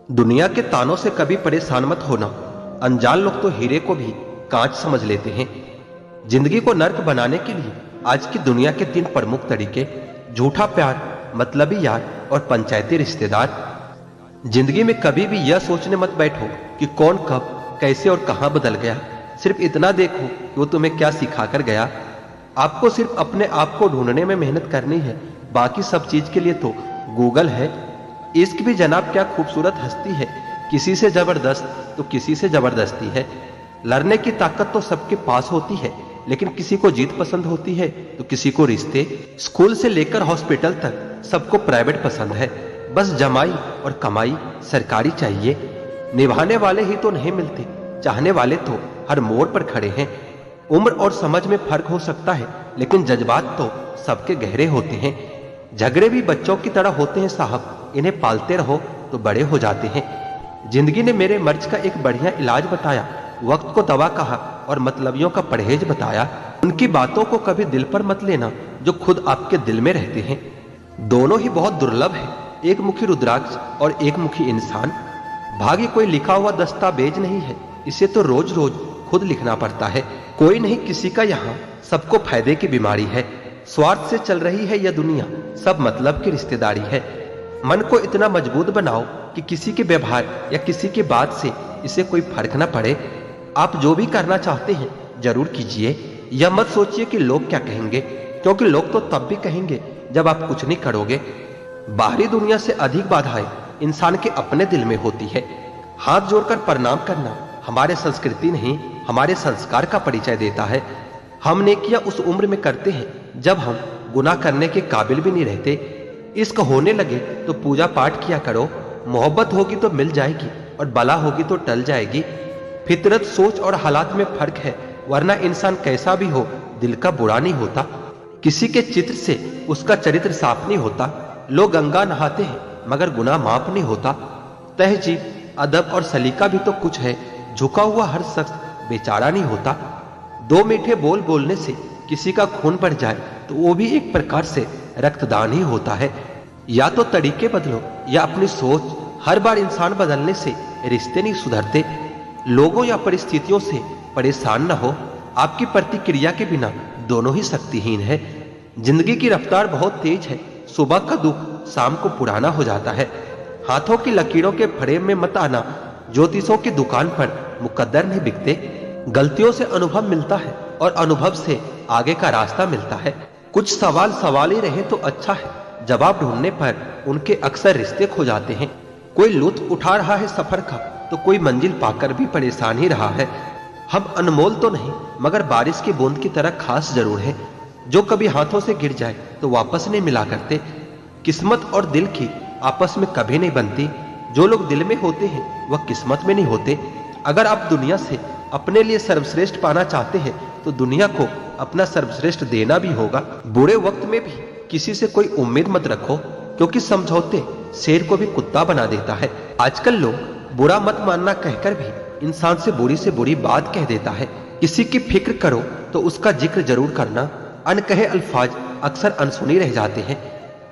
दुनिया के तानों से कभी परेशान मत होना। अनजान लोग तो हीरे को भी कांच समझ लेते हैं। जिंदगी को नर्क बनाने के लिए आज की दुनिया के 3 प्रमुख तरीके: झूठा प्यार, मतलबी यार और पंचायती रिश्तेदार। जिंदगी में कभी भी यह सोचने मत बैठो कि कौन कब कैसे और कहां बदल गया। सिर्फ इतना देखो कि वो तुम्हें क्या सिखा कर गया। आपको सिर्फ अपने आप को ढूंढने में मेहनत करनी है, बाकी सब चीज के लिए तो गूगल है। इश्क भी जनाब क्या खूबसूरत हस्ती है, किसी से जबरदस्त तो किसी से जबरदस्ती है। लड़ने की ताकत तो सबके पास होती है, लेकिन किसी को जीत पसंद होती है तो किसी को रिश्ते। स्कूल से लेकर हॉस्पिटल तक सबको प्राइवेट पसंद है, बस जमाई और कमाई सरकारी चाहिए। निभाने वाले ही तो नहीं मिलते, चाहने वाले तो हर मोड़ पर खड़े हैं। उम्र और समझ में फर्क हो सकता है, लेकिन जज्बात तो सबके गहरे होते हैं। झगड़े भी बच्चों की तरह होते हैं साहब, इन्हें पालते रहो तो बड़े हो जाते हैं। जिंदगी ने मेरे मर्ज का एक बढ़िया इलाज बताया, वक्त को दवा कहा और मतलबियों का परहेज बताया। उनकी बातों को कभी दिल पर मत लेना जो खुद आपके दिल में रहते हैं। दोनों ही बहुत दुर्लभ है, एक मुखी रुद्राक्ष और एक मुखी इंसान। भाग्य कोई लिखा हुआ दस्तावेज नहीं है, इसे तो रोज रोज खुद लिखना पड़ता है। कोई नहीं किसी का यहाँ, सबको फायदे की बीमारी है। स्वार्थ से चल रही है यह दुनिया, सब मतलब की रिश्तेदारी है। मन को इतना मजबूत बनाओ कि किसी के व्यवहार या किसी की बात से इसे कोई फर्क न पड़े। आप जो भी करना चाहते हैं जरूर कीजिए। यह मत सोचिए कि लोग क्या कहेंगे, क्योंकि लोग तो तब भी कहेंगे जब आप कुछ नहीं करोगे। बाहरी दुनिया से अधिक बाधाएं इंसान के अपने दिल में होती है। हाथ जोड़कर प्रणाम करना हमारे संस्कृति नहीं, हमारे संस्कार का परिचय देता है। हम नेकियां उस उम्र में करते हैं जब हम गुनाह करने के काबिल भी नहीं रहते। इश्क होने लगे तो पूजा पाठ किया करो। मोहब्बत होगी तो मिल जाएगी और बला होगी तो टल जाएगी। फितरत, सोच और हालात में फर्क है, वरना इंसान कैसा भी हो दिल का बुरा नहीं होता। किसी के चित्र से उसका चरित्र साफ नहीं होता। लोग गंगा नहाते हैं मगर गुनाह माफ नहीं होता। तहजीब, अदब और सलीका भी तो कुछ है। झुका हुआ हर शख्स बेचारा नहीं होता। 2 मीठे बोल बोलने से किसी का खून बढ़ जाए तो वो भी एक प्रकार से रक्तदान ही होता है। या तो तरीके बदलो या अपनी सोच। हर बार इंसान बदलने से रिश्ते नहीं सुधरते। लोगों या परिस्थितियों से परेशान न हो, आपकी प्रतिक्रिया के बिना दोनों ही शक्तिहीन है। जिंदगी की रफ्तार बहुत तेज है, सुबह का दुख शाम को पुराना हो जाता है। हाथों की लकीरों के फ्रेम में मत आना, ज्योतिषों की दुकान पर मुकद्दर नहीं बिकते। गलतियों से अनुभव मिलता है और अनुभव से आगे का रास्ता मिलता है। कुछ सवाल सवाल ही रहे तो अच्छा है, जवाब ढूंढने पर उनके अक्सर रिश्ते खो जाते हैं। कोई लुत्फ उठा रहा है सफर का तो कोई मंजिल पाकर भी परेशान ही रहा है। हम अनमोल तो नहीं मगर बारिश की बूंद की तरह खास जरूर है, जो कभी हाथों से गिर जाए तो वापस नहीं मिला करते। किस्मत और दिल की आपस में कभी नहीं बनती। जो लोग दिल में होते हैं वह किस्मत में नहीं होते। अगर आप दुनिया से अपने लिए सर्वश्रेष्ठ पाना चाहते हैं तो दुनिया को अपना सर्वश्रेष्ठ देना भी होगा। बुरे वक्त में भी किसी से कोई उम्मीद मत रखो, क्योंकि समझौते शेर को भी कुत्ता बना देता है। आजकल लोग बुरा मत मानना कहकर भी इंसान से बुरी बात कह देता है। किसी की फिक्र करो तो उसका जिक्र जरूर करना। अनकहे अल्फाज अक्सर अनसुनी रह जाते हैं।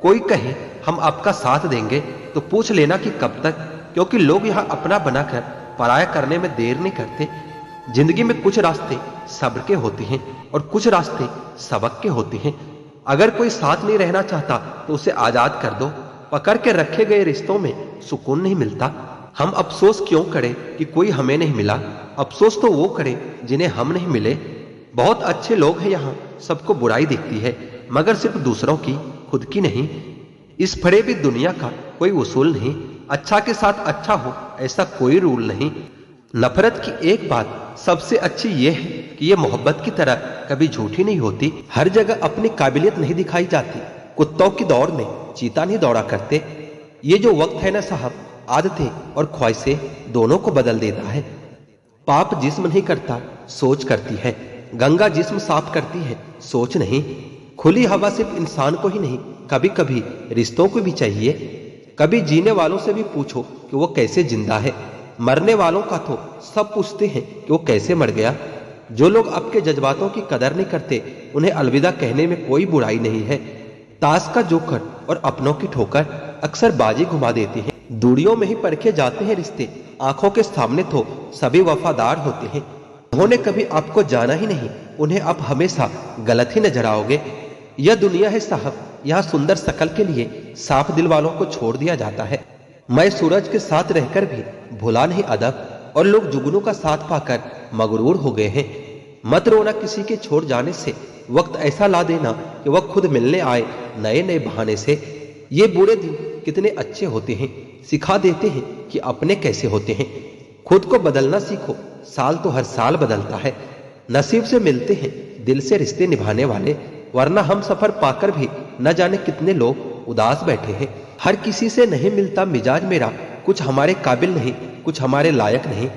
कोई कहे हम आपका साथ देंगे तो पूछ लेना कि कब तक, क्योंकि लोग यहाँ अपना बनाकर पराया करने में देर नहीं करते। जिंदगी में कुछ रास्ते सब्र के होते हैं और कुछ रास्ते सबक के होते हैं। अगर कोई साथ नहीं रहना चाहता तो उसे आजाद कर दो। पकड़ के रखे गए रिश्तों में सुकून नहीं मिलता। हम अफसोस क्यों करें कि कोई हमें नहीं मिला, अफसोस तो वो करें जिन्हें हम नहीं मिले। बहुत अच्छे लोग हैं यहाँ, सबको बुराई दिखती है मगर सिर्फ दूसरों की, खुद की नहीं। इस फरेबी दुनिया का कोई उसूल नहीं। अच्छा के साथ अच्छा हो ऐसा कोई रूल नहीं। नफरत की एक बात सबसे अच्छी यह है कि यह मोहब्बत की तरह कभी झूठी नहीं होती। हर जगह अपनी काबिलियत नहीं दिखाई जाती। कुत्तों की दौड़ में चीता नहीं दौड़ा करते। ये जो वक्त है ना साहब, आदतें और ख्वाहिशें दोनों को बदल देता है। पाप जिस्म नहीं करता, सोच करती है। गंगा जिस्म साफ करती है, सोच नहीं। खुली हवा सिर्फ इंसान को ही नहीं, कभी कभी रिश्तों को भी चाहिए। कभी जीने वालों से भी पूछो कि वो कैसे जिंदा है। मरने वालों का तो सब पूछते हैं कि वो कैसे मर गया। जो लोग आपके जज्बातों की कदर नहीं करते उन्हें अलविदा कहने में कोई बुराई नहीं है। ताश का जोकर और अपनों की ठोकर अक्सर बाजी घुमा देती है। दूरियों में ही परखे जाते हैं रिश्ते, आंखों के सामने तो सभी वफादार होते हैं। उन्होंने कभी आपको जाना ही नहीं, उन्हें आप हमेशा गलत ही नजर आओगे। यह दुनिया है साहब, यहाँ सुंदर शकल के लिए साफ दिल वालों को छोड़ दिया जाता है। मैं सूरज के साथ रहकर भी भुला नहीं अदब, और लोग जुगनू का साथ पाकर मगरूर हो गए हैं। मत रोना किसी के छोड़ जाने से, वक्त ऐसा ला देना कि वह खुद मिलने आए नए नए बहाने से। ये बुरे दिन कितने अच्छे होते हैं, सिखा देते हैं कि अपने कैसे होते हैं। खुद को बदलना सीखो, साल तो हर साल बदलता है। नसीब से मिलते हैं दिल से रिश्ते निभाने वाले, वरना हम सफर पाकर भी न जाने कितने लोग उदास बैठे हैं। हर किसी से नहीं मिलता मिजाज मेरा, कुछ हमारे काबिल नहीं, कुछ हमारे लायक नहीं।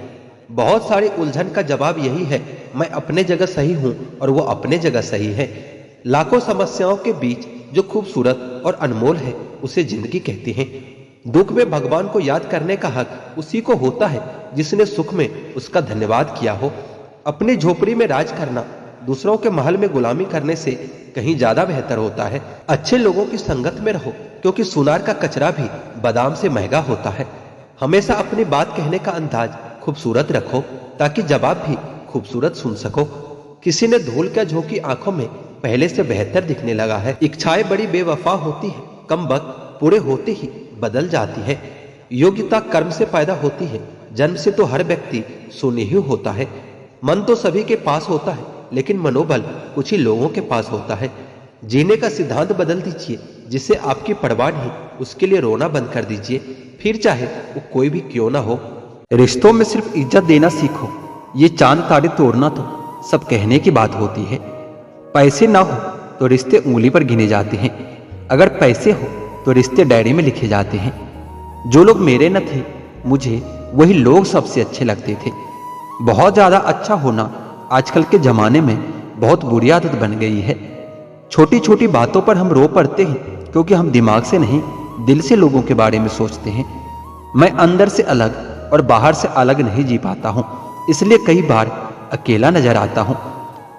बहुत सारी उलझन का जवाब यही है, मैं अपने जगह सही हूं और वो अपने जगह सही है। लाखों समस्याओं के बीच जो खूबसूरत और अनमोल है उसे जिंदगी कहते हैं। दुख में भगवान को याद करने का हक उसी को होता है जिसने सुख में उसका धन्यवाद किया हो। अपनी झोपड़ी में राज करना दूसरों के महल में गुलामी करने से कहीं ज्यादा बेहतर होता है। अच्छे लोगों की संगत में रहो, क्योंकि सुनार का कचरा भी बादाम से महंगा होता है। हमेशा अपनी बात कहने का अंदाज खूबसूरत रखो, ताकि जवाब भी खूबसूरत सुन सको। किसी ने धूल क्या झोंकी आंखों में पहले से बेहतर दिखने लगा है। इच्छाएं बड़ी बेवफा होती है, कम वक्त पूरे होते ही बदल जाती है। योग्यता कर्म से पैदा होती है, जन्म से तो हर व्यक्ति शून्य ही होता है। मन तो सभी के पास होता है, लेकिन मनोबल कुछ ही लोगों के पास होता है। जीने का सिद्धांत बदल दीजिए, जिससे आपकी परवाह नहीं, उसके लिए रोना बंद कर दीजिए, फिर चाहे वो कोई भी क्यों ना हो। रिश्तों में सिर्फ इज्जत देना सीखो, ये चांद तारे तोड़ना तो सब कहने की बात होती है। पैसे ना हो तो रिश्ते उंगली पर गिने जाते हैं, अगर पैसे हो तो रिश्ते डायरी में लिखे जाते हैं। जो लोग मेरे न थे, मुझे वही लोग सबसे अच्छे लगते थे। बहुत ज्यादा अच्छा होना आजकल के जमाने में बहुत बुरी आदत बन गई है। छोटी छोटी बातों पर हम रो पड़ते हैं, क्योंकि हम दिमाग से नहीं दिल से लोगों के बारे में सोचते हैं। मैं अंदर से अलग और बाहर से अलग नहीं जी पाता हूँ, इसलिए कई बार अकेला नजर आता हूँ।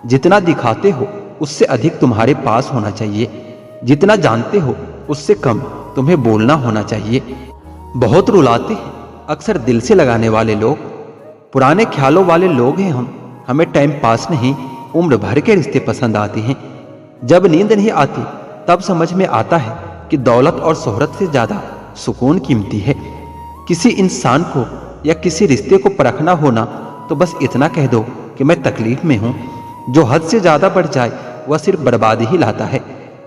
जितना दिखाते हो उससे अधिक तुम्हारे पास होना चाहिए, जितना जानते हो उससे कम तुम्हें बोलना होना चाहिए। बहुत रुलाते हैं अक्सर दिल से लगाने वाले लोग, पुराने ख्यालों वाले लोग हैं हम। हमें टाइम पास नहीं, उम्र भर के रिश्ते पसंद आते हैं। जब नींद नहीं आती तब समझ में आता है कि दौलत और शोहरत से ज्यादा सुकून कीमती है। किसी इंसान को या किसी रिश्ते को परखना होना तो बस इतना कह दो कि मैं तकलीफ में हूं। जो हद से ज्यादा बढ़ जाए वह सिर्फ बर्बादी ही लाता है,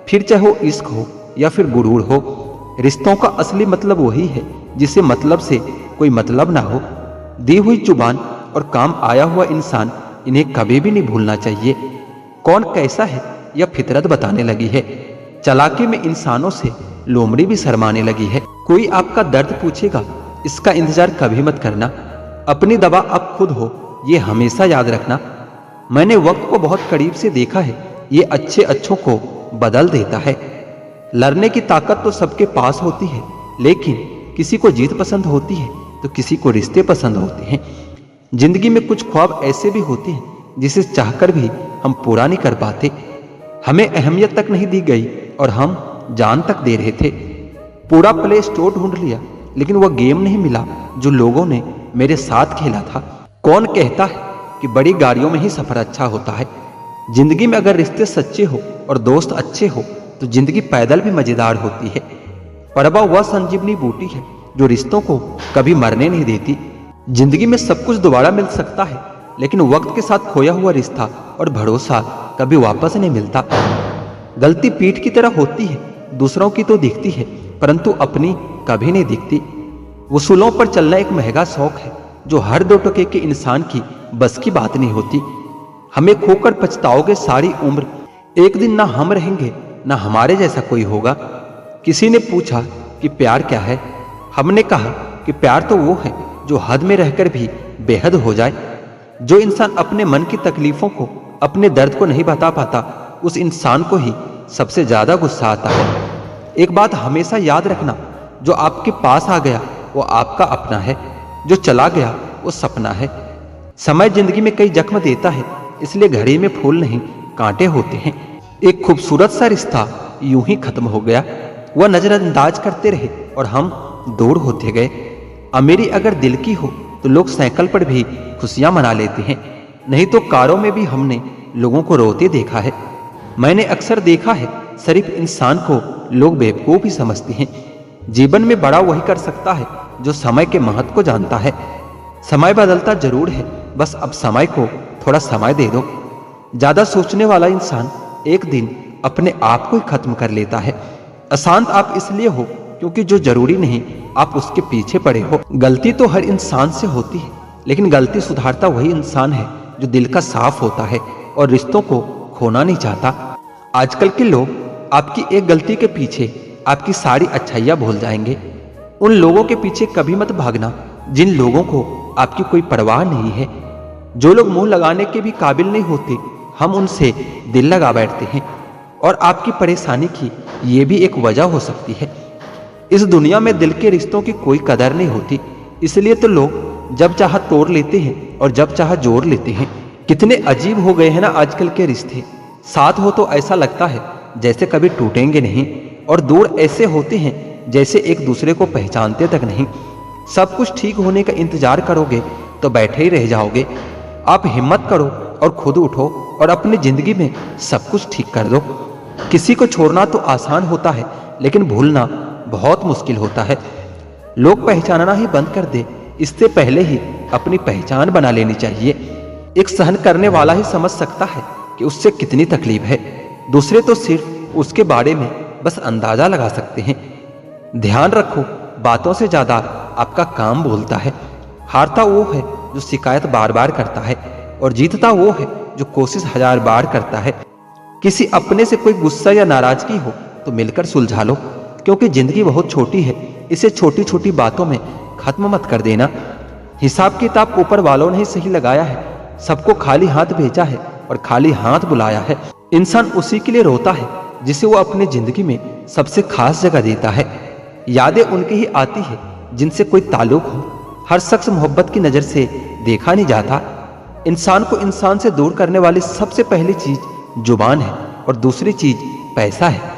फिर चाहे वो इश्क हो या फिर गुरूर हो। रिश्तों का असली मतलब वही है जिसे मतलब से कोई मतलब ना हो। दी हुई जुबान और काम आया हुआ इंसान, इन्हें कभी भी नहीं भूलना चाहिए। कौन कैसा है यह फितरत बताने लगी है। चालाकी में इंसानों से लोमड़ी भी शर्माने लगी है। कोई आपका दर्द पूछेगा, इसका इंतजार कभी मत करना। अपनी दवा आप खुद हो, ये हमेशा याद रखना। मैंने वक्त को बहुत करीब से देखा है, ये अच्छे अच्छों को बदल देता है। लड़ने की ताकत तो सबके पास होती है, लेकिन किसी को जीत पसंद होती है तो किसी को रिश्ते पसंद होते हैं। जिंदगी में कुछ ख्वाब ऐसे भी होते हैं जिसे चाहकर भी हम पूरा नहीं कर पाते। हमें अहमियत तक नहीं दी गई और हम जान तक दे रहे थे। पूरा प्ले स्टोर ढूंढ लिया, लेकिन वह गेम नहीं मिला जो लोगों ने मेरे साथ खेला था। कौन कहता है कि बड़ी गाड़ियों में ही सफर अच्छा होता है। जिंदगी में अगर रिश्ते सच्चे हो और दोस्त अच्छे हो तो जिंदगी पैदल भी मजेदार होती है। परवा वह संजीवनी बूटी है जो रिश्तों को कभी मरने नहीं देती। जिंदगी में सब कुछ दोबारा मिल सकता है, लेकिन वक्त के साथ खोया हुआ रिश्ता और भरोसा कभी वापस नहीं मिलता। गलती पीठ की तरह होती है, दूसरों की तो दिखती है परंतु अपनी कभी नहीं दिखती। वसूलों पर चलना एक महंगा शौक है जो हर दो टके के इंसान की बस की बात नहीं होती। हमें खोकर पछताओगे सारी उम्र, एक दिन ना हम रहेंगे ना हमारे जैसा कोई होगा। किसी ने पूछा कि प्यार क्या है, हमने कहा कि प्यार तो वो है जो हद में रहकर भी बेहद हो जाए। जो इंसान अपने मन की तकलीफों को, अपने दर्द को नहीं बता पाता, उस इंसान को ही सबसे ज्यादा गुस्सा आता है। एक बात हमेशा याद रखना, जो आपके पास आ गया वो आपका अपना है, जो चला गया वो सपना है। समय जिंदगी में कई जख्म देता है, इसलिए घड़ी में फूल नहीं कांटे होते हैं। एक खूबसूरत सा रिश्ता यूं ही खत्म हो गया। वह नजरअंदाज करते रहे और हम दूर होते गए। अमीरी अगर दिल की हो तो लोग साइकिल पर भी खुशियां मना लेते हैं, नहीं तो कारों में भी हमने लोगों को रोते देखा है। मैंने अक्सर देखा है शरीफ इंसान को लोग बेवकूफ ही समझते हैं। जीवन में बड़ा वही कर सकता है जो समय के महत्व को जानता है। समय बदलता जरूर है, बस अब समय को थोड़ा समय दे दो। ज्यादा सोचने वाला इंसान एक दिन अपने आप को ही खत्म कर लेता है। अशांत आप इसलिए हो क्योंकि जो जरूरी नहीं आप उसके पीछे पड़े हो। गलती तो हर इंसान से होती है, लेकिन गलती सुधारता वही इंसान है जो दिल का साफ होता है और रिश्तों को खोना नहीं चाहता। आजकल के लोग आपकी एक गलती के पीछे आपकी सारी अच्छाइयां भूल जाएंगे। उन लोगों के पीछे कभी मत भागना जिन लोगों को आपकी कोई परवाह नहीं है। जो लोग मुंह लगाने के भी काबिल नहीं होते, हम उनसे दिल लगा बैठते हैं और आपकी परेशानी की ये भी एक वजह हो सकती है। इस दुनिया में दिल के रिश्तों की कोई कदर नहीं होती, इसलिए तो लोग जब चाह तोड़ लेते हैं और जब चाह जोड़ लेते हैं। कितने अजीब हो गए हैं ना आजकल के रिश्ते। साथ हो तो ऐसा लगता है जैसे कभी टूटेंगे नहीं, और दूर ऐसे होते हैं जैसे एक दूसरे को पहचानते तक नहीं। सब कुछ ठीक होने का इंतजार करोगे तो बैठे ही रह जाओगे। आप हिम्मत करो और खुद उठो और अपनी जिंदगी में सब कुछ ठीक कर दो। किसी को छोड़ना तो आसान होता है, लेकिन भूलना बहुत मुश्किल होता है। लोग पहचानना ही बंद कर दे, इससे पहले ही अपनी पहचान बना लेनी चाहिए। एक सहन करने वाला ही समझ सकता है कि उससे कितनी तकलीफ है। दूसरे तो सिर्फ उसके बारे में बस अंदाजा लगा सकते हैं। ध्यान रखो, बातों से ज्यादा आपका काम बोलता है। हारता वो है जो शिकायत बार बार करता है, और जीतता वो है जो कोशिश 1000 बार करता है। किसी अपने से कोई गुस्सा या नाराजगी हो तो मिलकर सुलझा लो, क्योंकि जिंदगी बहुत छोटी है। इसे छोटी छोटी बातों में खत्म मत कर देना। हिसाब किताब ऊपर वालों ने ही सही लगाया है। सबको खाली हाथ भेजा है और खाली हाथ बुलाया है। इंसान उसी के लिए रोता है जिसे वो अपनी जिंदगी में सबसे खास जगह देता है। यादें उनकी ही आती है जिनसे कोई ताल्लुक हो। हर शख्स मोहब्बत की नजर से देखा नहीं जाता। इंसान को इंसान से दूर करने वाली सबसे पहली चीज जुबान है और दूसरी चीज पैसा है।